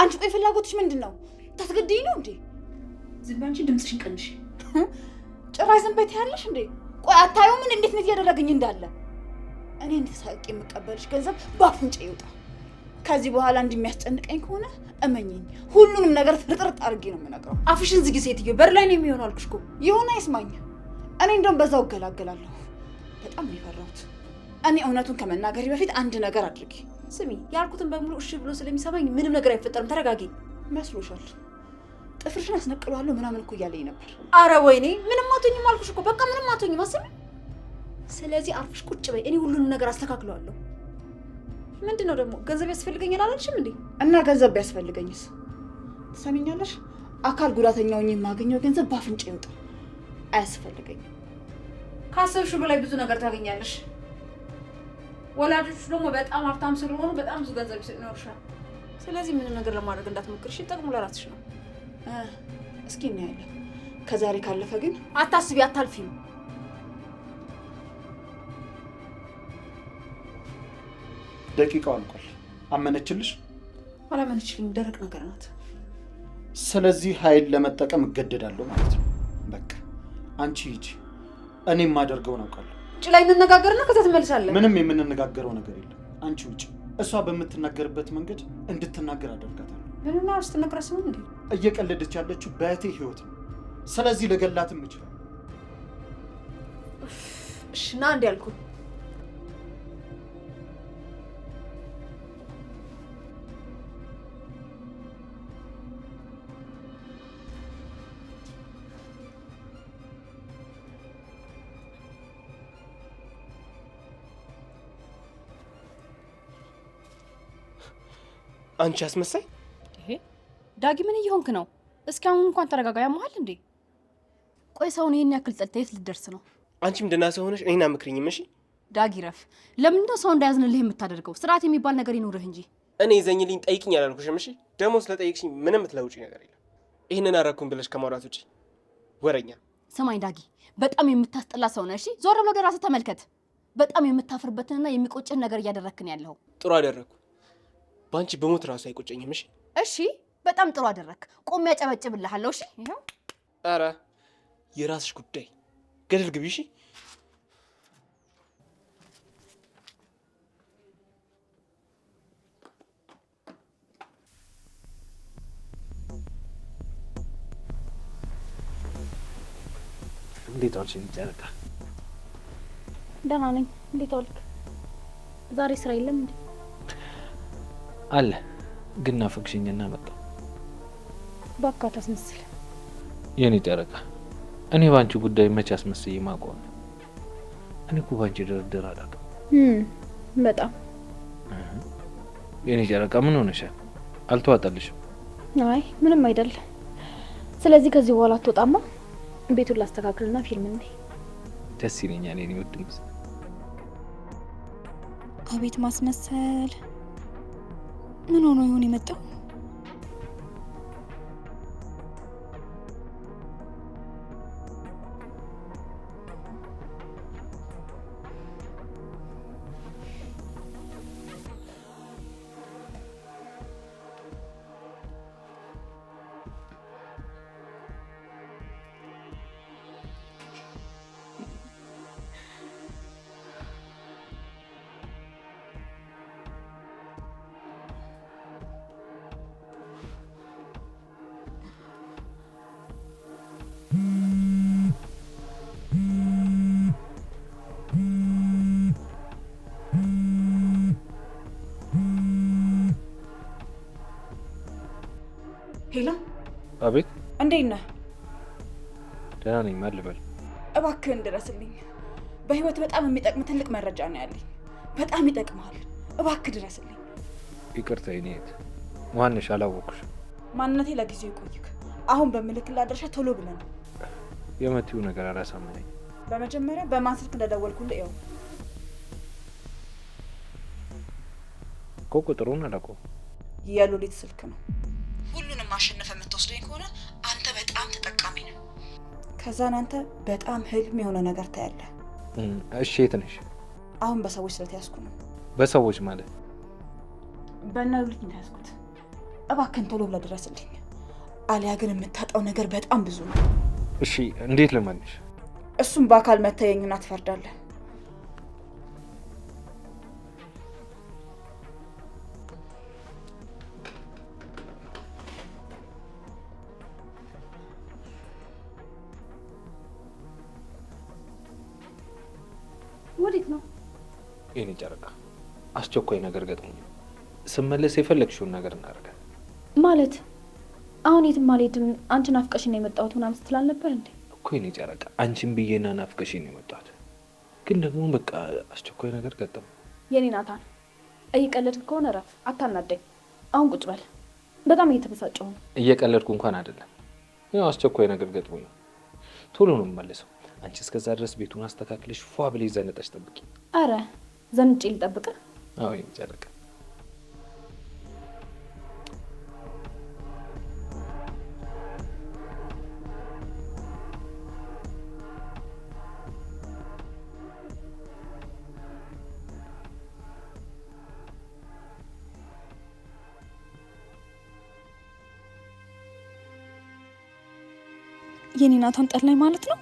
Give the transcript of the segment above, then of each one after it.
አንቺ ቆይ ፍላጎትሽ ምንድነው? ታስገድኝ ነው እንዴ? ዝም በይ አንቺ ድምፅሽን ቀንሽ። ጭራሽ ዝም በይ ትያለሽ እንዴ? ቆይ አታየውም እንዴት ነው እያደረገኝ እንዳለ? እኔ እንድሳቅ የምቀበልሽ ገንዘብ ባፍንጫ ይውጣ። ከዚህ በኋላ እንደሚያስጨንቀኝ ከሆነ እመኚኝ ሁሉንም ነገር ፍርጥርጥ አድርጌ ነው የምነግረው። አፍሽን ዝጊ ሴትዮ፣ በር ላይ ነው የሚሆነው አልኩሽ እኮ። ይሁን አይስማኝ። እኔ እንደውም በዛው እገላገላለሁ። በጣም ነው የፈራሁት። እኔ እውነቱን ከመናገሬ በፊት አንድ ነገር አድርጊ። ስሚ፣ ያልኩትን በሙሉ እሺ ብሎ ስለሚሰማኝ ምንም ነገር አይፈጠርም። ተረጋጊ። መስሎሻል? ጥፍርሽን አስነቅለዋለሁ ምናምን እኮ እያለኝ ነበር። አረ ወይኔ፣ ምንም አትሆኝም አልኩሽ እኮ። በቃ ምንም አትሆኝም። አስቢ። ስለዚህ አርፍሽ ቁጭ በይ። እኔ ሁሉንም ነገር አስተካክለዋለሁ። ምንድነው ደግሞ ገንዘብ ያስፈልገኛል አላልሽም እንዴ? እና ገንዘብ ቢያስፈልገኝስ? ትሰሚኛለሽ? አካል ጉዳተኛው የማገኘው ገንዘብ ባፍንጫ ይውጣ። አያስፈልገኝም። ካሰብሽው በላይ ብዙ ነገር ታገኛለሽ። ወላጆች ደግሞ በጣም ሀብታም ስለሆኑ በጣም ብዙ ገንዘብ ይኖርሻል። ስለዚህ ምንም ነገር ለማድረግ እንዳትሞክርሽ። ጠቅሙ ለራስሽ ነው። እስኪ እናያለን። ከዛሬ ካለፈ ግን አታስቢ፣ አታልፊም። ደቂቃው አልቋል። አመነችልሽ? አላመነችልኝ። ደረቅ ነገር ናት። ስለዚህ ኃይል ለመጠቀም እገደዳለሁ ማለት ነው። በቃ አንቺ ሂጂ፣ እኔ የማደርገውን አውቃለሁ። ውጭ ላይ እንነጋገርና ከዛ ትመልሳለህ። ምንም የምንነጋገረው ነገር የለም። አንቺ ውጭ። እሷ በምትናገርበት መንገድ እንድትናገር አደርጋታለሁ። ምንና ስትነግራት ስሙ እንዴ? እየቀለደች ያለችው በእህቴ ህይወት ነው። ስለዚህ ልገላትም እችላለሁ። እሺ ና እንዴ አልኩ። አንቺ አስመሳይ! ዳጊ ምን እየሆንክ ነው? እስኪ አሁን እንኳን ተረጋጋ። ያመሃል እንዴ? ቆይ ሰውን ይሄን ያክል ጠልተህ የት ልትደርስ ነው? አንቺም ደህና ሰው ሆነሽ እኔን አምክሪኝም። እሺ ዳጊ ረፍ። ለምንድነው ሰው እንዳያዝንልህ የምታደርገው? ስርዓት የሚባል ነገር ይኑርህ እንጂ። እኔ ይዘኝልኝ ጠይቅኝ አላልኩሽም? እሺ ደግሞ ስለጠየቅሽኝ ምንም የምትለውጪ ነገር የለም። ይህንን አደረኩኝ ብለሽ ከማውራት ውጪ ወረኛ። ስማኝ ዳጊ፣ በጣም የምታስጠላ ሰው ነህ። እሺ ዞር ብለህ ወደ ራስህ ተመልከት። በጣም የምታፍርበትንና የሚቆጭህን ነገር እያደረክን ያለኸው። ጥሩ አደረኩ። በአንቺ በሞት ራሱ አይቆጨኝም። እሺ እሺ፣ በጣም ጥሩ አደረክ። ቆሜ ያጨበጭብልሃለሁ። እሺ ይሄው። ኧረ የራስሽ ጉዳይ፣ ገደል ግቢ። እሺ እንዴት ዋልሽ ጨረቃ? ደህና ነኝ። እንዴት ዋልክ? ዛሬ ስራ የለም እንዴ? አለ ግን ናፈቅሽኝና መጣሁ። እባክህ አታስመስል። የኔ ጨረቃ፣ እኔ ባንቺ ጉዳይ መቼ አስመስዬ ማውቀው? እኔ እኮ ባንቺ ድርድር አላውቅም። በጣም የኔ ጨረቃ፣ ምን ሆነሻል? አልተዋጠልሽም? አይ ምንም አይደል። ስለዚህ ከዚህ በኋላ አትወጣማ። ቤቱን ላስተካክልና ፊልም እንዴ? ደስ ይለኛል የኔ ውድ ልጅ። አቤት ማስመሰል! ምን ሆኖ ይሆን የመጣው? ሄሎ። አቤት። እንዴት ነህ? ደህና ነኝ። ማን ልበል? እባክህን ድረስልኝ። በህይወት በጣም የሚጠቅም ትልቅ መረጃ ነው ያለኝ። በጣም ይጠቅማል። እባክህ ድረስልኝ። ይቅርታ የኔ እህት፣ ማንሽ? አላወኩሽም። ማንነቴ ለጊዜው ይቆይክ። አሁን በምልክልህ አድራሻ ቶሎ ብለህ ነው። የመቲው ነገር አላሳመነኝ። በመጀመሪያ በማን ስልክ እንደደወልኩልህ ይኸው። እኮ ቁጥሩን አላውቀውም። የሉሊት ስልክ ነው። ሁሉንም ማሸነፍ የምትወስደኝ ከሆነ አንተ በጣም ተጠቃሚ ነው። ከዛን አንተ በጣም ህልም የሆነ ነገር ታያለህ። እሺ የት ነሽ? አሁን በሰዎች ስለተያዝኩ ነው። በሰዎች ማለት? በእነ ሉሊት ነው ያዝኩት። እባክህን ቶሎ ብለህ ድረስልኝ። አሊያ ግን የምታጣው ነገር በጣም ብዙ ነው። እሺ እንዴት ልመንሽ? እሱም በአካል መታየኝና ትፈርዳለህ። ወዴት ነው? የኔ ጨረቃ አስቸኳይ ነገር ገጥሞኝ ስመለስ የፈለግሽውን ነገር እናደርጋለን። ማለት አሁን የትም አልሄድም አንቺን ናፍቀሽኝ ነው የመጣሁት ምናምን ስትል አልነበር እንዴ? እኮ የኔ ጨረቃ አንቺን ብዬና ናፍቀሽኝ ነው የመጣሁት፣ ግን ደግሞ በቃ አስቸኳይ ነገር ገጠመ። የኔ ናታን እየቀለድክ ከሆነ እረፍ፣ አታናደኝ። አሁን ቁጭ በል። በጣም እየተበሳጨሁ ነው። እየቀለድኩ እንኳን አይደለም፣ ያው አስቸኳይ ነገር ገጥሞኝ ነው። ቶሎ ነው የምመለሰው። አንቺ እስከዛ ድረስ ቤቱን አስተካክለሽ ፏ ብለሽ ዘንጠሽ ጠብቂ። አረ ዘንጬ ልጠብቅህ? አዎ የኔ ጨረቃ። የኔ ናታን ጠላኝ ማለት ነው?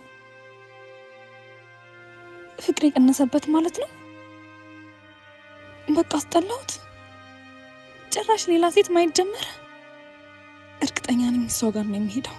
ፍቅር የቀነሰበት ማለት ነው? በቃ አስጠላሁት። ጭራሽ ሌላ ሴት ማየት ጀመረ። እርግጠኛ ነኝ እሷ ጋር ነው የሚሄደው።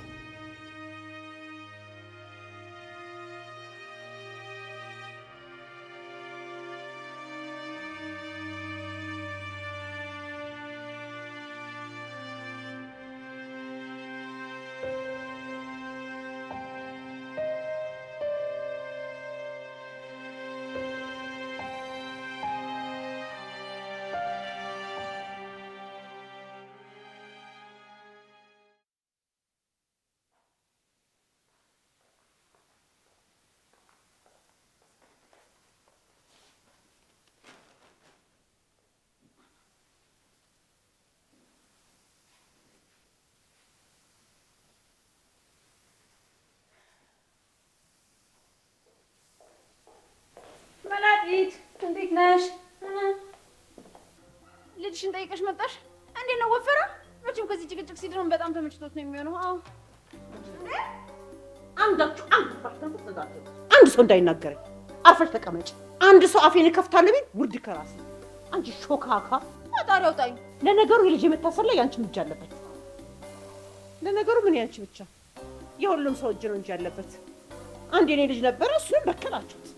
መላጢት እንዴት ነሽ? ልጅሽን ጠይቀሽ መጣሽ? እንዴት ነው ወፈራ? መቼም ከዚህ ጭቅጭቅ ሲድረም በጣም ተመችቶት ነው የሚሆነው። አዎ አንዳችሁ አንድ ሰው እንዳይናገረኝ አርፈሽ ተቀመጭ። አንድ ሰው አፌን ከፍታለ ቢል ውርድ ከራስ አንቺ ሾካካ። ፈጣሪ አውጣኝ። ለነገሩ የልጅ መታሰር ላይ ያንቺ እጅ አለበት። ለነገሩ ምን ያንቺ ብቻ የሁሉም ሰው እጅ ነው እንጂ ያለበት። አንድ የኔ ልጅ ነበረ፣ እሱን በከላችሁት።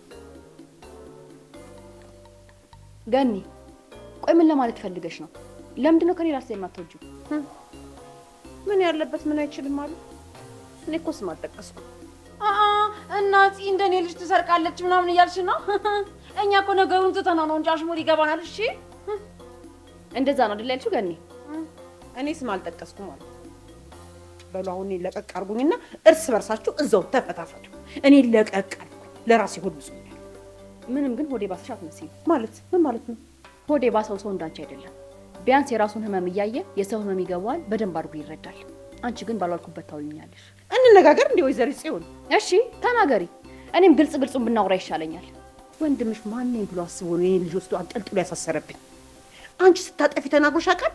ገኒ ቆይ ምን ለማለት ፈልገሽ ነው? ለምንድን ነው ከኔ ራስ ላይ የማትወጂው? ምን ያለበት ምን አይችልም አሉ። እኔ እኮ ስም አልጠቀስኩ። እናት እንደኔ ልጅ ትሰርቃለች ምናምን እያልሽ ነው? እኛ እኮ ነገሩን ትተነው ነው እንጂ አሽሙር ይገባናል። እሺ እንደዛ ነው አይደል ያልሽው ገኒ? እኔ ስም አልጠቀስኩም ማለት በሉ። አሁን እኔ ለቀቅ አድርጉኝና እርስ በርሳችሁ እዛው ተፈታፈቱ። እኔ ለቀቅ አድርጉኝ ለራሴ ሁሉ ሰው። ምንም ግን ሆዴ ባስሽ አትመስይም። ማለት ምን ማለት ነው? ሆዴ ባሰው ሰው እንዳንቺ አይደለም። ቢያንስ የራሱን ህመም እያየ የሰው ህመም ይገባዋል፣ በደንብ አድርጎ ይረዳል። አንቺ ግን ባላልኩበት ታውኛለሽ። እንነጋገር እንዴ ወይዘሪት ጽዮን? እሺ ተናገሪ። እኔም ግልጹን ብናወራ ይሻለኛል። ወንድምሽ ማን ነኝ ብሎ አስቦ ነው የኔ ልጅ ወስዶ አንጠልጥሎ ያሳሰረብኝ? አንቺ ስታጠፊ ተናግሮሽ ያውቃል?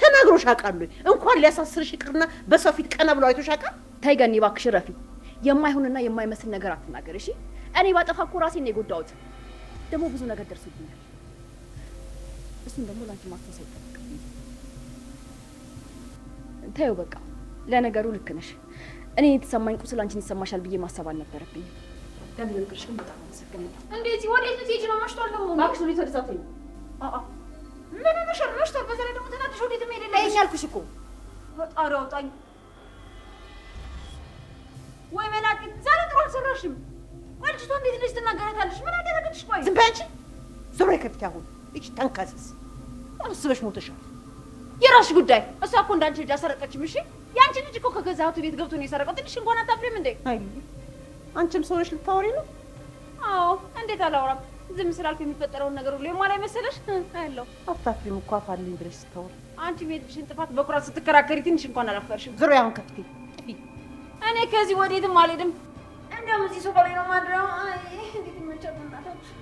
ተናግሮሽ ያውቃል? እንኳን ሊያሳስርሽ ይቅርና በሰው ፊት ቀና ብሎ አይቶሽ ያውቃል? ተይ ገኒ እባክሽ ረፊ። የማይሆንና የማይመስል ነገር አትናገር እሺ። እኔ ባጠፋ እኮ ራሴን ነው የጎዳሁት። ደግሞ ብዙ ነገር ደርሶብኛል። እሱን ደግሞ ላንቺ ማስተሰብ አይጠበቅብኝም። ተይው በቃ። ለነገሩ ልክ ነሽ። እኔ የተሰማኝ ቁስል አንቺን ይሰማሻል ብዬ ማሰብ አልነበረብኝም። ለምንልክሽ ግን በጣም አመሰግናለሁ። እንዴት ወዴት ልትሄጂ ነው? መሽቷል ደግሞ። እባክሽ ወዴት ወደዛ ተይኝ። ምን ሆነሻል? መሽቷል። በዛ ላይ ደግሞ ተናድሽ ወዴት መሄድ የለብሽም ያልኩሽ እኮ። ፈጣሪ አውጣኝ። ወይ መላእክት ዛሬ ጥሩ አልሰራሽም። ልጅቷ እንዴት እንደዚህ ትናገራታለሽ? ምን አደረገችሽ? ቆይ ዝም በይ አንቺ። ዞር በይ ከፊቴ። አሁን እቺ ተንካሲስ አስበሽ ሞተሻል። የራስሽ ጉዳይ። እሷ እኮ እንዳንቺ ልጅ አሰረቀችም። እሺ ያንቺ ልጅ እኮ ከገዛ እህቱ ቤት ገብቶ ነው የሰረቀው። ትንሽ እንኳን አታፍሪም እንዴ? አይ አንቺም ሰው ነሽ ልታወሪ ነው? አዎ እንዴት አላወራም? ዝም ስላልኩ የሚፈጠረውን ነገር ሁሉ የማላይ መሰለሽ? አያለሁ። አታፍሪም እኮ አፋልኝ ብለሽ ስታወሪ። አንቺ ቤትሽን ጥፋት በኩራት ስትከራከሪ ትንሽ እንኳን አላፈርሽም። ዞር በይ አሁን ከፊቴ። እኔ ከዚህ ወዴትም አልሄድም። እንደውም እዚህ ሶፋ ላይ ነው የማድረው። አይ እንዴት ይመቻል እናታችሁ።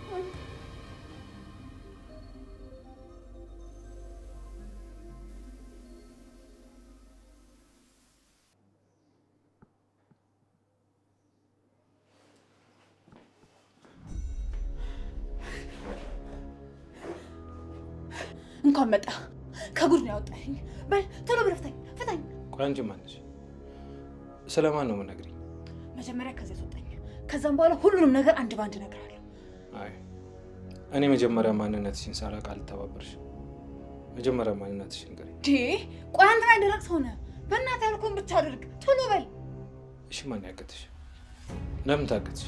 እንኳን መጣ። ከጉድ ነው ያወጣኝ። በል ቶሎ ብለህ ፍታኝ፣ ፍታኝ። ቆይ አንቺ ማነሽ? ስለማን ነው የምነግሪኝ? መጀመሪያ ከዚህ አስወጣኝ። ከዛም በኋላ ሁሉንም ነገር አንድ ባንድ እነግርሃለሁ። አይ እኔ መጀመሪያ ማንነትሽን ሳላውቅ አልተባበርሽም። መጀመሪያ ማንነትሽን ንገሪኝ። ቆይ አንተ ላይ ደረቅ ሰው ነህ። በእናትህ ያልኩህን ብቻ አድርግ። ቶሎ በል። እሺ ማን ያገተሽ? ለምን ታገትሽ?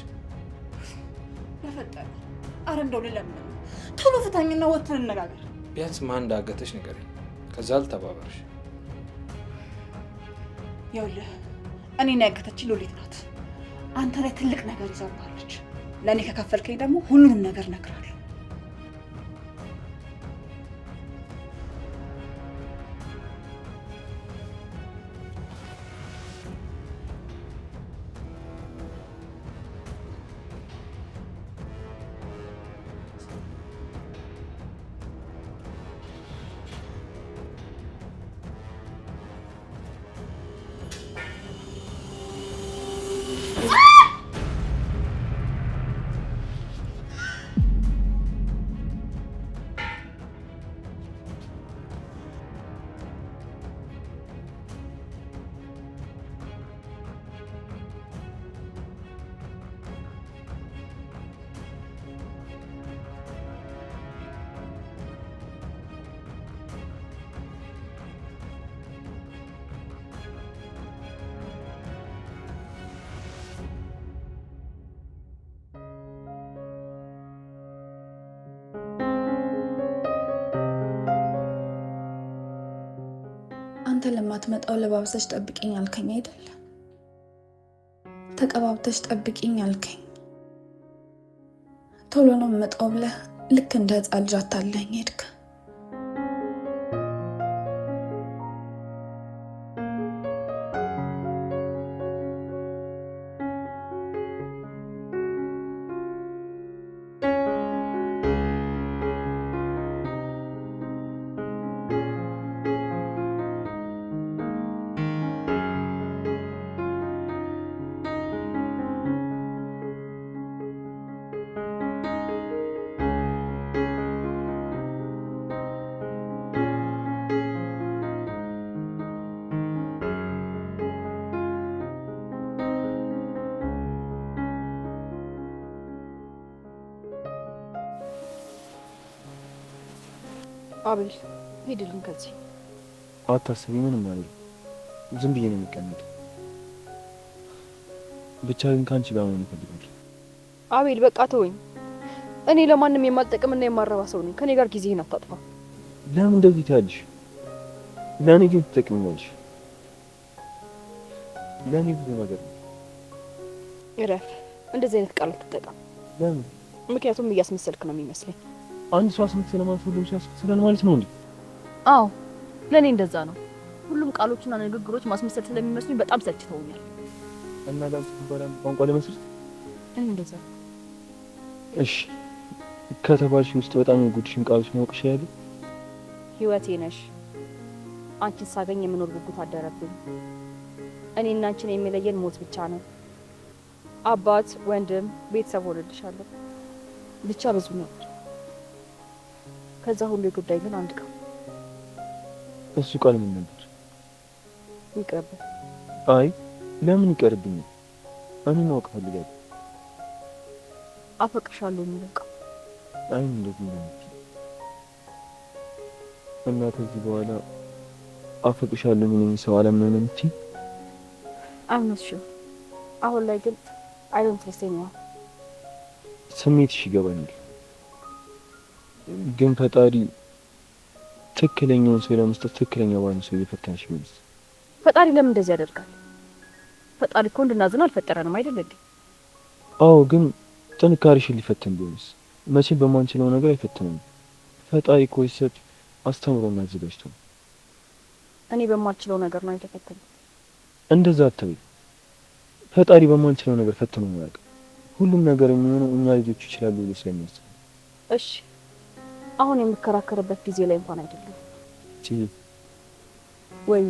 በፈጠረ አረ እንደው ለምን ቶሎ ፍታኝና ወጥተን እንነጋገር። ቢያንስ ማን እንዳገተሽ ንገሪኝ። ከዛ አልተባበርሽ። ይኸውልህ እኔን ያገተችኝ ሎሊት ናት። አንተ ላይ ትልቅ ነገር ይዛባለች። ለእኔ ከከፈልከኝ ደግሞ ሁሉንም ነገር እነግርሃለሁ። አንተ ለማትመጣው ለባብሰሽ ጠብቂኝ አልከኝ አይደል? ተቀባብተሽ ጠብቂኝ አልከኝ። ቶሎ ነው የምመጣው ብለህ ልክ እንደ ሕፃን ልጅ አታለኝ ሄድክ። አቤል ሄድልን ከዚህ። አታስቢ፣ ምንም ማለት ዝም ብዬ ነው የሚቀመጠው። ብቻ ግን ካንቺ ጋር ነው የምፈልገው። አቤል በቃ ተወኝ። እኔ ለማንም የማልጠቅምና የማረባ ሰው ነኝ። ከኔ ጋር ጊዜህን አታጥፋ። ለምን እንደዚህ ትያለሽ? ለእኔ ግን ትጠቅሚኛለሽ። ለእኔ ብዙ ነገር ነው። እረፍ። እንደዚህ አይነት ቃል አትጠቀም። ለምን? ምክንያቱም እያስመሰልክ ነው የሚመስለኝ። አንድ ሰው አስመስለ ማለት ሁሉም ሰው ያስመስላል ማለት ነው እንዴ? አዎ ለኔ እንደዛ ነው። ሁሉም ቃሎችና ንግግሮች ማስመሰል ስለሚመስሉኝ በጣም ሰልችተውኛል። እና ዳንስ ባላም ቋንቋ ለመስራት እኔ እንደዛ። እሺ ከተባልሽ ውስጥ በጣም የጉድሽን ቃሎች ማወቅሽ ያለ ህይወቴ ነሽ። አንቺን ሳገኝ የምኖር ጉጉት አደረብኝ። እኔና አንቺን የሚለየን ሞት ብቻ ነው። አባት፣ ወንድም፣ ቤተሰብ ወልድሻለሁ። ብቻ ብዙ ነበር። ከዛ ሁሉ ጉዳይ ግን አንድ ቀን እሱ ቃል ምን ነበር? ይቅርብህ። አይ ለምን ይቀርብኛል? እኔ ማወቅ ፈልጋለሁ። አፈቅርሻለሁ የሚለው ቃል። አይ እንደዚህ ነው እና ከዚህ በኋላ አፈቅርሻለሁ ምን ሰው አለምን እንት አምነሽ አሁን ላይ ግን አይ ዶንት ትረስት ዩ። ስሜትሽ ይገባኛል፣ ግን ፈጣሪ ትክክለኛውን ሰው ለመስጠት ትክክለኛ ባለ ሰው እየፈተነሽ ቢሆንስ? ፈጣሪ ለምን እንደዚህ ያደርጋል? ፈጣሪ እኮ እንድናዝን አልፈጠረንም አይደል እንዴ? አዎ፣ ግን ጥንካሬሽን ሊፈትን ቢሆንስ? መቼም በማንችለው ነገር አይፈትንም። ፈጣሪ እኮ ሲሰጥ አስተምሮና አዘጋጅቶ። እኔ በማልችለው ነገር ነው የተፈተነው። እንደዛ አትበይ። ፈጣሪ በማንችለው ነገር ፈትኖ ነው ያውቃል። ሁሉም ነገር የሚሆነው እኛ ልጆች ይችላሉ ብሎ ስለሚያስብ። እሺ አሁን የምከራከርበት ጊዜ ላይ እንኳን አይደለም። ወይ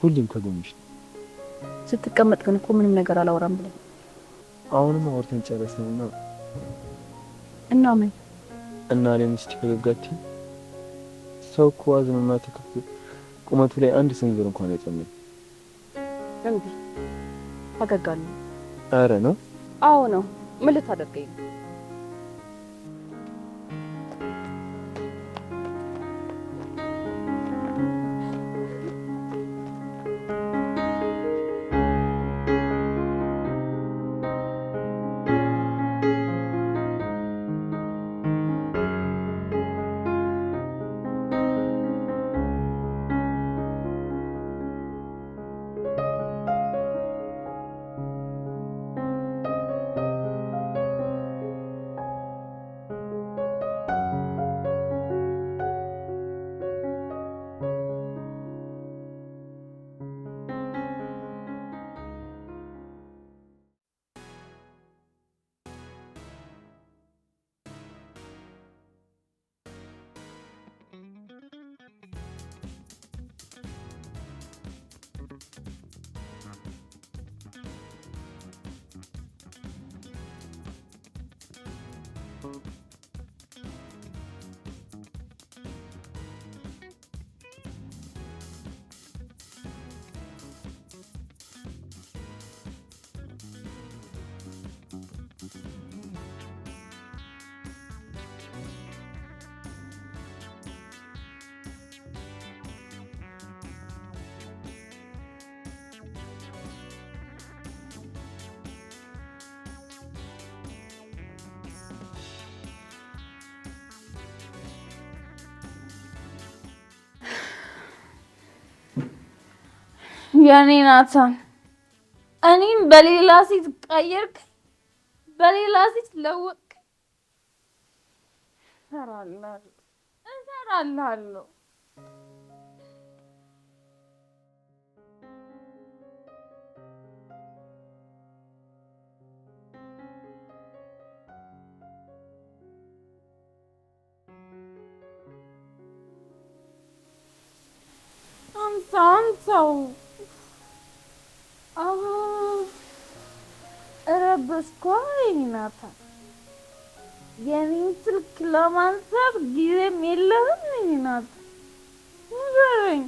ሁሉም ከጎንሽ ስትቀመጥ ግን እኮ ምንም ነገር አላወራም ብለህ አሁንም አውርተን ጨረስንና እና ምን እና ለኔ ስትፈገጋቲ ሰው እኮ አዝኖና ተከፍቶ ቁመቱ ላይ አንድ ስንዝር እንኳን አይጨምርም። እንዴ ፈገጋለሁ። አረ ነው? አዎ ነው። ምን ልታደርገኝ ነው? የኔ ናታን እኔም በሌላ ሴት ቀየርክ፣ በሌላ ሴት ለወጥክ። እሰራልሃለሁ። አንተው ረበስኳይ ናታን። የኔን ስልክ ለማንሳት ጊዜም የለህም ናታን። ንገረኝ።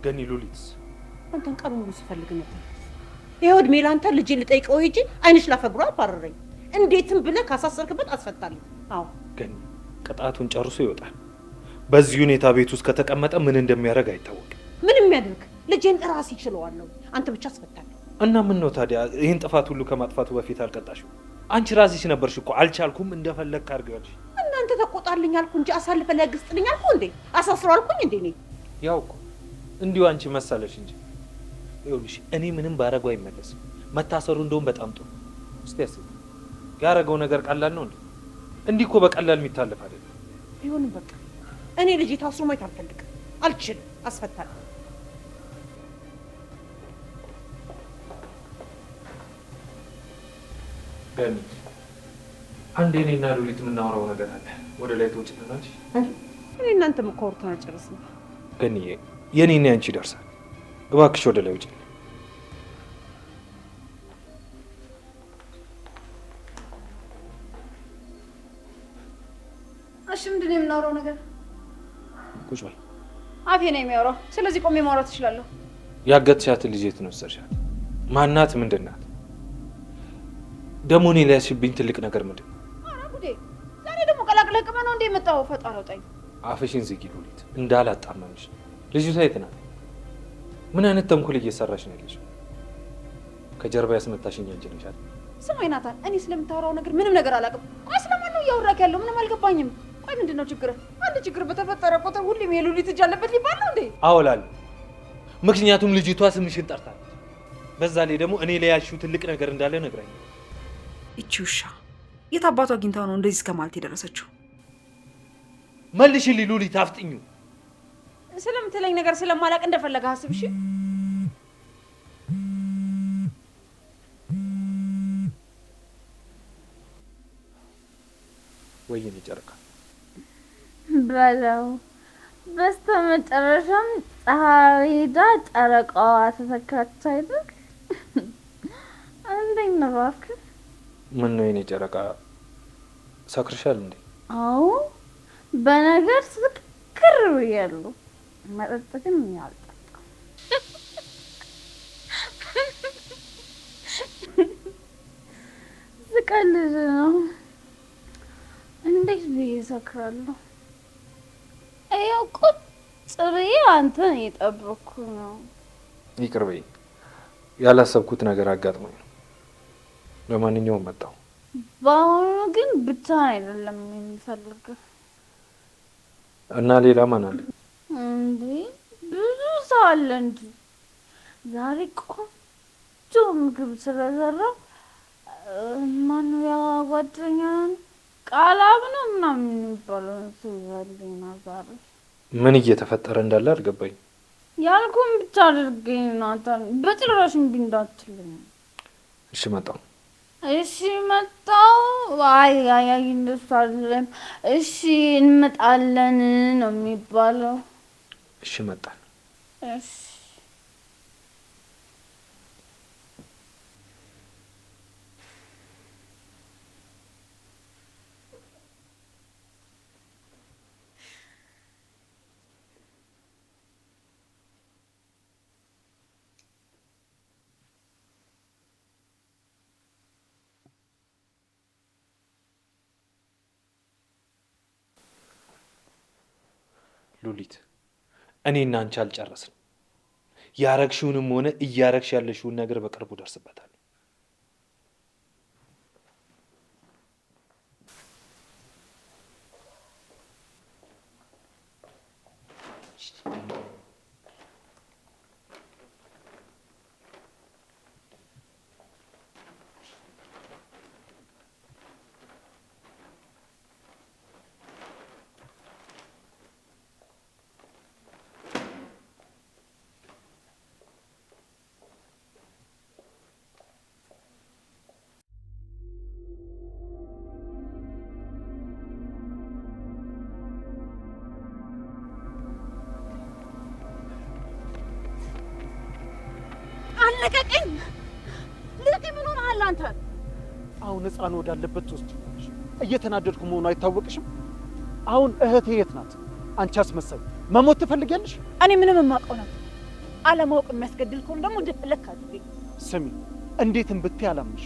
ገኒ ሉሊት አንተን ቀን ሙሉ ስፈልግ ነበር። ይሄው እድሜ ላንተ ልጄ ልጠይቀው ሂጂ አይንሽ ላፈግሮ አባረረኝ። እንዴትም ብለህ ካሳሰርክበት አስፈታለሁ። አዎ ገኒ ቅጣቱን ጨርሶ ይወጣል። በዚህ ሁኔታ ቤት ውስጥ ከተቀመጠ ምን እንደሚያደርግ አይታወቅም። ምን የሚያደርግ ልጄን ራስ ይችላልው። አንተ ብቻ አስፈታለሁ። እና ምን ነው ታዲያ ይሄን ጥፋት ሁሉ ከማጥፋቱ በፊት አልቀጣሽው? አንቺ ራስሽ ነበርሽ እኮ አልቻልኩም እንደፈለክ አድርገሽ። እናንተ ተቆጣልኝ አልኩ እንጂ አሳልፈ ለግስጥልኝ አልኩ እንዴ? አሳስሮ አልኩኝ እንዴ? እኔ ያው እኮ እንዲሁ አንቺ መሰለሽ እንጂ ይኸውልሽ እኔ ምንም ባረገው አይመለስም። መታሰሩ እንደውም በጣም ጥሩ። እስቲ አስቢ፣ ያረገው ነገር ቀላል ነው እንዴ? እንዲህ እኮ በቀላል የሚታለፍ አይደለም። ቢሆንም በቃ እኔ ልጄ ታስሮ ማየት አልፈልግም፣ አልችልም። አስፈታለሁ። ገኒ አንዴ እኔና ሉሊት የምናወራው ነገር አለ። ወደ ላይ ትወጪልናለሽ? እኔ እናንተም እኮ አውርተን አልጨረስንም። ገኒ የኔና ያንቺ ይደርሳል። እባክሽ ወደ ላይ ውጪ። እሺ ምንድን ነው የምናወራው ነገር? ቁጭ በይ። አፌ ነው የሚያወራው። ስለዚህ ቆሜ ማውራት እችላለሁ። ያገትሻትን ልጅ የት ነው ወሰድሻት? ማናት? ምንድን ናት? ደግሞ እኔ ላይ ያልሽብኝ ትልቅ ነገር ምንድን ነው? ኧረ ጉዴ! ዛሬ ቀላቅለህ ቅመህ ነው እንደ የመጣው? ፈጣሪ አውጣኝ። አፍሽን ዝጊ ሉሊት፣ እንዳላጣመምሽ። ልጅቷ የት ናት? ምን አይነት ተንኮል እየሰራሽ ነው ያለሽው? ከጀርባ ያስመታሽኝ አንቺ ነሽ አይደል? ስማኝ ናታን፣ እኔ ስለምታወራው ነገር ምንም ነገር አላውቅም። ቆይ ስለማን ነው እያወራክ ያለው? ምንም አልገባኝም። ቆይ ምንድን ነው ችግር? አንድ ችግር በተፈጠረ ቁጥር ሁሌም የሉሊት እጅ አለበት ሊባል ነው እንዴ? አወላለሁ። ምክንያቱም ልጅቷ ስምሽን ጠርታለች። በዛ ላይ ደግሞ እኔ ላይ ያልሽው ትልቅ ነገር እንዳለ ነግራኝ። እቺ ውሻ የት አባቷ አግኝታው ነው እንደዚህ እስከ ማለት የደረሰችው? መልሽልኝ ሉሊት፣ አፍጥኙ። ስለምትለኝ ነገር ስለማላውቅ እንደፈለገ አስብ። እሺ ወይኔ ጨረቃ በለው። በስተመጨረሻም ፀሐይ ሄዳ ጨረቃዋ ተተካች አይደል? እንዴት ነው እባክህ? ምን ነው የኔ ጨረቃ ሰክርሻል እንዴ? አዎ በነገር ስክር ብያለሁ። መጠጥ ግን ያልጠጣው። ስቀልድ ነው። እንዴት ብዬ እሰክራለሁ? ያው ቁጭ ብዬ አንተን እየጠበኩ ነው። ይቅር በይ፣ ያላሰብኩት ነገር አጋጥሞኝ ነው። ለማንኛውም መጣሁ። በአሁኑ ግን ብቻ አይደለም የምፈልገው። እና ሌላ ማን አለ እንዴ? ብዙ ሰው አለ እንጂ ዛሬ ቆንጆ ምግብ ስለሰራው ማነው ያ ጓደኛዬን ቃላብ ነው ምናምን የሚባለው ትይዛለኝ ዛሬ። ምን እየተፈጠረ እንዳለ አልገባኝ። ያልኩህን ብቻ አድርገኝ ናታን፣ በጭራሽ እምቢ እንዳትለኝ። እሺ መጣሁ። እሺ መጣሁ። አይ እንደሱ አይደለም። እሺ እንመጣለን ነው የሚባለው። እሺ መጣን። እሺ ሉሊት፣ እኔና አንቺ አልጨረስንም። ያረግሽውንም ሆነ እያረግሽ ያለሽውን ነገር በቅርቡ ደርስበታል። ልቀቀኝ! ልቀቀኝ! ምን ሆነሃል አንተ? አሁን ህፃን ወዳለበት ትወስጂኛለሽ። እየተናደድኩ መሆኑ አይታወቅሽም? አሁን እህቴ የት ናት? አንቺ አስመሳይ፣ መሞት ትፈልጊያለሽ? እኔ ምንም የማውቀው ነው። አለማወቅ የሚያስገድል ከሆነ ደግሞ እንደፈለክ አድርገኝ። ስሚ፣ እንዴትም ብትይ አላምንሽ።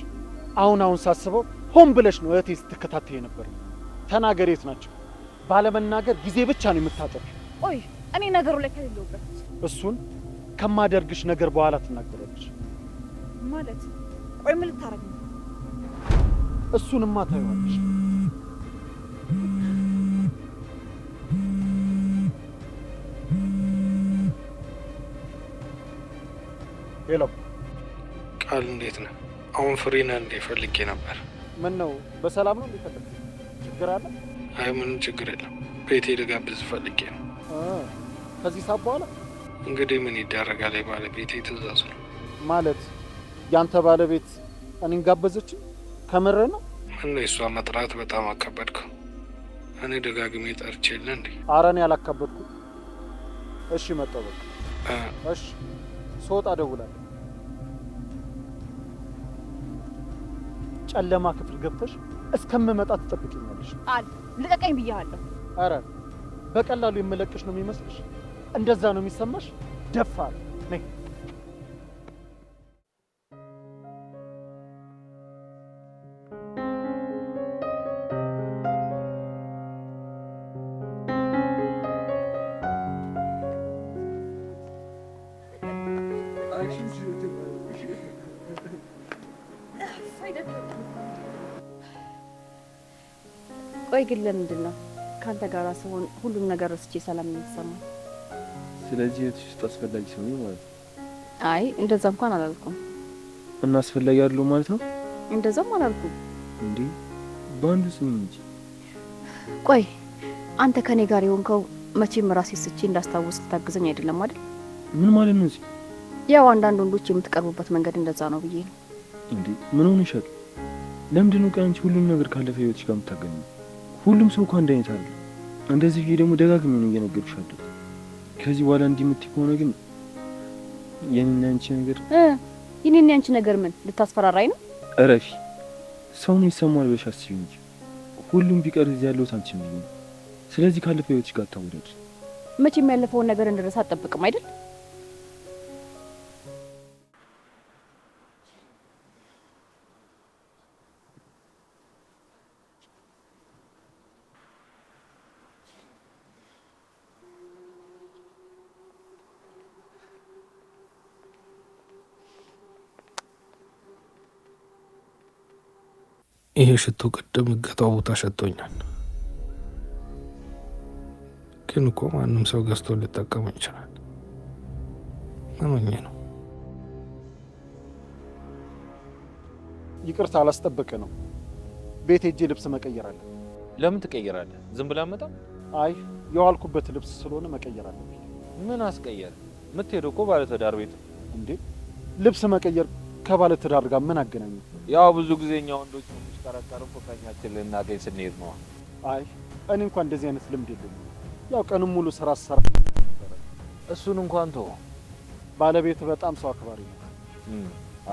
አሁን ሳስበው ሆን ብለሽ ነው እህቴ ስትከታተይ የነበረው። ተናገር፣ የት ናቸው? ባለመናገር ጊዜ ብቻ ነው የምታጠፊው። ቆይ እኔ ነገሩ ላይ ከሌለሁበት እሱን ከማደርግሽ ነገር በኋላ ትናገራለሽ። ማለት ቆይ ምን ልታረግ ነው? እሱንማ ታይዋለሽ። ሄሎ ቃል፣ እንዴት ነህ? አሁን ፍሪ ነህ እንዴ? ፈልጌ ነበር። ምን ነው በሰላም ነው እንዴ? ችግር አለ? አይ ምንም ችግር የለም። ቤቴ ልጋብዝ ፈልጌ ነው። ከዚህ ሰዓት በኋላ እንግዲህ ምን ይደረጋል? የባለቤቴ ትእዛዝ ነው። ማለት ያንተ ባለቤት እኔን ጋበዘች? ከምር ነው? ምን የእሷ መጥራት በጣም አከበድከው? እኔ ደጋግሜ ጠርቼ የለ እንዴ? ኧረ እኔ አላከበድኩም። እሺ መጣሁ በቃ። እሺ ስወጣ እደውላለሁ። ጨለማ ክፍል ገብተሽ እስከምመጣ ትጠብቂኛለሽ። ቃል ልቀቀኝ ብያለሁ። ኧረ በቀላሉ የምለቅሽ ነው የሚመስልሽ? እንደዛ ነው የሚሰማሽ? ደፋር ነይ። ቆይ ግን ለምንድን ነው ካንተ ጋር ስሆን ሁሉም ነገር ረስቼ ሰላም የሚሰማኝ? ስለዚህ እህትሽ ውስጥ አስፈላጊ ሰው ነው ማለት ነው? አይ እንደዛ እንኳን አላልኩም። እና አስፈላጊ አይደለም ማለት ነው? እንደዛም አላልኩም። እንዴ በአንዱ ስም እንጂ። ቆይ አንተ ከኔ ጋር የሆንከው መቼም ራሴ ስቼ እንዳስታውስ ልታግዘኝ አይደለም አይደል? ምን ማለት ነው? ያው አንዳንድ ወንዶች የምትቀርቡበት መንገድ እንደዛ ነው ብዬ ነው። እንዴ ምን ሆነሻል? ለምንድን ነው አንቺ ሁሉም ነገር ካለፈ ህይወትሽ ጋር የምታገኙ? ሁሉም ሰው እኮ አንድ አይነት አለ። እንደዚህ ይሄ ደግሞ ደጋግሜ ነው እየነገርኩሻለሁ። ከዚህ በኋላ እንዲህ የምትይ ከሆነ ግን የኔና አንቺ ነገር የኔና አንቺ ነገር ምን ልታስፈራራኝ ነው? እረፊ። ሰው ምን ይሰማል ብለሽ አስቢ እንጂ ሁሉም ቢቀር እዚህ ያለው አንቺ ነው። ስለዚህ ካለፈ ህይወትሽ ጋር ታወዳጅ። መቼም ያለፈውን ነገር እንድረሳ አትጠብቅም አይደል? ይሄ ሽቶ ቅድም እገታው ቦታ ሸቶኛል። ግን እኮ ማንም ሰው ገዝቶ ሊጠቀሙ ይችላል። ምንኛ ነው? ይቅርታ አላስጠበቀ ነው። ቤት ሄጄ ልብስ መቀየር አለ። ለምን ትቀይራለህ? ዝም ብላ መጣ? አይ የዋልኩበት ልብስ ስለሆነ መቀየር አለብኝ። ምን አስቀየረ? የምትሄደው እኮ ባለ ትዳር ቤት እንዴ? ልብስ መቀየር ከባለ ትዳር ጋር ምን አገናኘው? ያው ብዙ ጊዜ እኛ ወንዶች የምንሽከረከረው ፍቅረኛችን ልናገኝ ስንሄድ ነው። አይ እኔ እንኳን እንደዚህ አይነት ልምድ የለኝም። ያው ቀኑን ሙሉ ስራ ሰራ። እሱን እንኳን ተው። ባለቤት በጣም ሰው አክባሪ ነው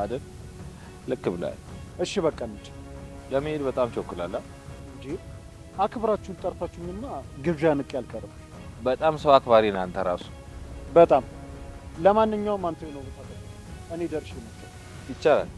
አይደል? ልክ ብለሃል። እሺ በቃ እንጂ ለመሄድ በጣም ቸኩላላ እንጂ አክብራችሁን ጠርታችሁኝማ ግብዣ ንቄ አልቀርም። በጣም ሰው አክባሪ ነህ አንተ ራሱ። በጣም ለማንኛውም አንተ ነው ቦታ እኔ ደርሼ ነው ይቻላል።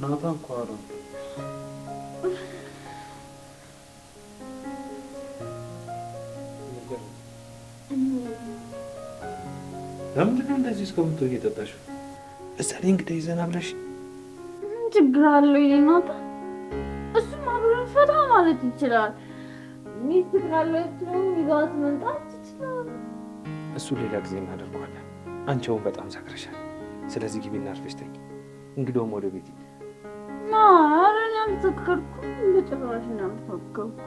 ናታን ኳራ ለምንድን ነው እንደዚህ እስከምትሆን እየጠጣሽው? እዛ ላይ እንግዲህ ይዘና ብለሽ ችግር አለው ይናታ። እሱም አብረን ፈታ ማለት ይችላል። ሚስት ካለች ነው ይዟት መምጣት ይችላል። እሱ ሌላ ጊዜ እናደርገዋለን። አንቺውን በጣም ሰክረሻል። ስለዚህ ግቢና አርፈሽ ተኝ። እንግዲያውም ወደ ቤት ና አረን ያልተከርኩ በጭራሽ ነው ያልተከርኩ።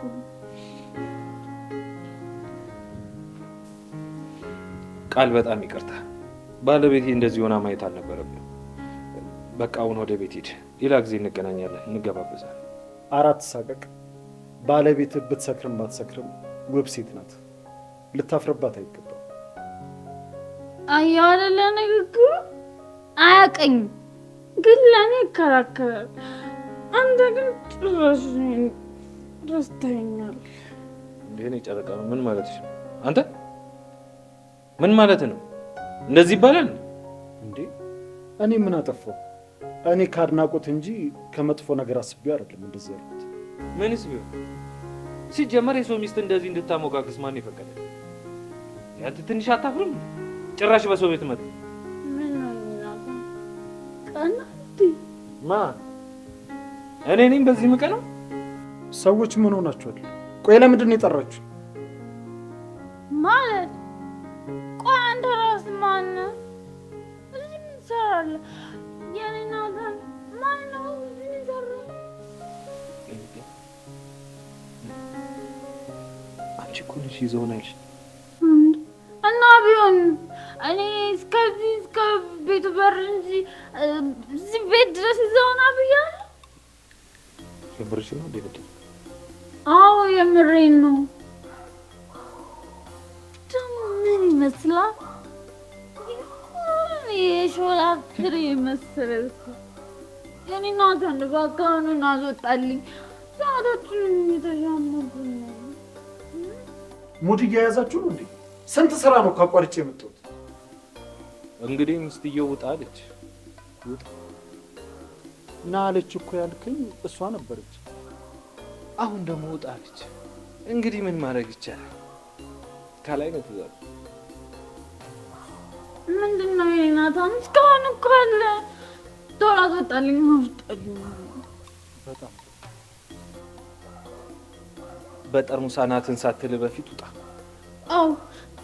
ቃል በጣም ይቅርታ። ባለቤቴ እንደዚህ ሆና ማየት አልነበረብኝ። በቃ አሁን ወደ ቤት ሂድ። ሌላ ጊዜ እንገናኛለን፣ እንገባበዛለን። አራት ሳቀቅ። ባለቤት ብትሰክርም ባትሰክርም ውብ ሴት ናት። ልታፍርባት አይገባም። አየሁ አይደለ ንግግሩ አያውቅኝም፣ ግን ለእኔ ይከራከራል። አንተ ግን ጭራሽ ረስተኸኛል። እንዴ እኔ ጨረቃ ነው? ምን ማለትሽ ነው? አንተ ምን ማለት ነው? እንደዚህ ይባላል እንዴ? እኔ ምን አጠፋው? እኔ ከአድናቆት እንጂ ከመጥፎ ነገር አስቤው አይደለም እንደዚህ ያልኩት። ምንስ ቢሆን ሲጀመር የሰው ሚስት እንደዚህ እንድታሞጋግስ ማን ይፈቀደ? ያንተ ትንሽ አታፍርም? ጭራሽ በሰው ቤት መጣ። ምን ነው እናታ ቀናቲ ማ እኔ ነኝ በዚህ ምቀነው? ሰዎች ምን ሆናችኋል? ቆይ ለምንድን ነው የጠራችሁ? ማለት ቆይ አንተ ራስህ ማነህ? እዚህ ምን ትሰራለህ? የኔ ናታን ማን ነው እዚህ የሚሰራው? አንቺ እኮ ነሽ ይዘውን አልሽ እና ቢሆን እኔ እስከ ቤቱ በር እንጂ እዚህ ቤት ድረስ ይዘውና ብያለሁ። የምርሽ ነው እንዴ? አዎ የምሬን ነው። ደግሞ ምን ይመስላል? የሾላ ፍሬ መሰለህ። የኔ ናታን እባክህን አስወጣልኝ። ሰዓታችንን እየተሻማብን ነው። ሙድ እየያዛችሁ ነው እንዴ? ስንት ስራ ነው ካቋርጬ የመጣሁት። እንግዲህ ሚስትየው ውጣ አለች። ውጣ ና አለች እኮ ያልከኝ እሷ ነበረች። አሁን ደግሞ ውጣ አለች። እንግዲህ ምን ማድረግ ይቻላል? ከላይ ነው ትእዛዙ። ምንድን ነው ናታን? እስካሁን እኮ አለ። ቶሎ አስወጣልኝ፣ አስወጣልኝ። በጣም በጠርሙስ አናትን ሳትል በፊት ውጣ። አዎ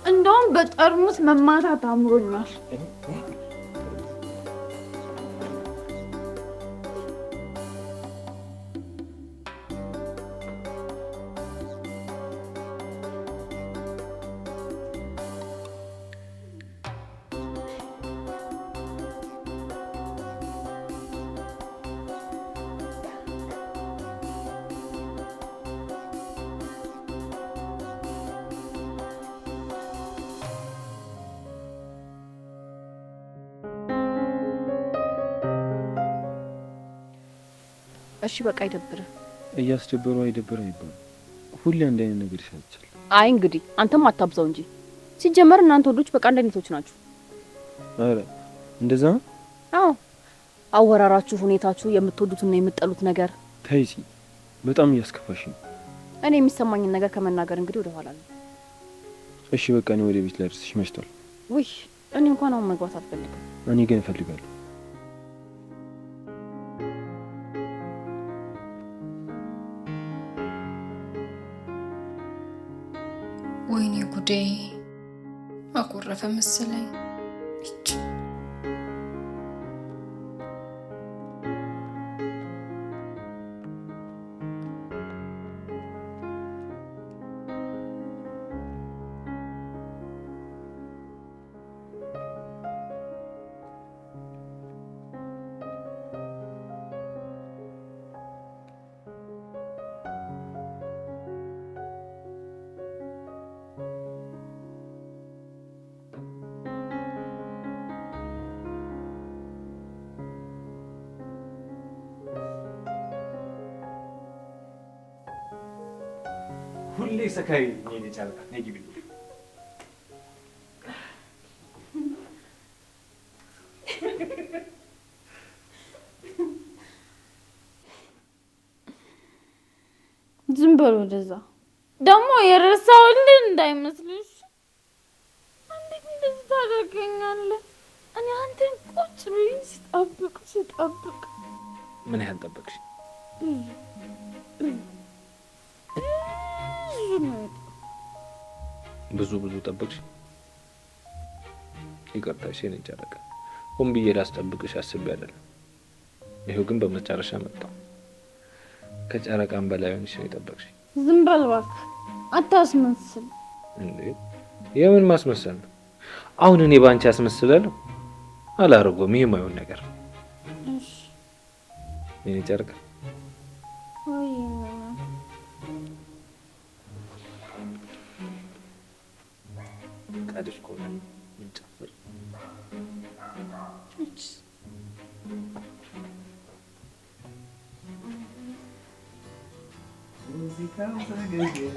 እንደውም በጠርሙስ መማታት አምሮኛል። እሺ በቃ አይደብርህ። እያስደበሩ አይደብር አይባልም። ሁሌ አንድ አይነት ነገር ይሻልቻል። አይ እንግዲህ አንተም አታብዛው እንጂ ሲጀመር እናንተ ወንዶች በቃ አንድ አይነቶች ናችሁ። አረ እንደዛ? አዎ አወራራችሁ፣ ሁኔታችሁ፣ የምትወዱትና የምትጠሉት ነገር። ታይሲ በጣም እያስከፋሽ ነው። እኔ የሚሰማኝን ነገር ከመናገር እንግዲህ ወደ ኋላ ነው። እሺ በቃ እኔ ወደ ቤት ላድርስሽ፣ መሽቷል። ውይ እኔ እንኳን አሁን መግባት አልፈልግም። እኔ ግን እፈልጋለሁ። ወይኔ ጉዴ! አኮረፈ መሰለኝ። ሁሌ ሰካይ ነኝ የቻልካ ነኝ ግቢ ዝም በሉ ወደዛ። ደግሞ የረሳሁልህ እንዳይመስልሽ። እንዴት እንደዚህ ታደርገኛለህ? እኔ አንተን ቁጭ ብዬ ስጠብቅ ምን ያህል ጠበቅሽ? ብዙ ጠበቅሽ? ይቅርታሽ የኔ ጨረቃ፣ ሆን ብዬ ላስጠብቅሽ አስቤ አይደለም። ይሄው ግን በመጨረሻ መጣሁ። ከጨረቃም በላይ ሆንሽ ነው የጠበቅሽ። ዝም በል እባክህ፣ አታስመስል። እንዴ የምን ማስመሰል ነው? አሁን እኔ ባንቺ አስመስላለሁ? አላደርገውም። ይሄ የማይሆን ነገር ነው። እሺ የኔ ጨረቃ ቀድሽ ከሆነ እንጨፍር። ሙዚቃ ዘገየ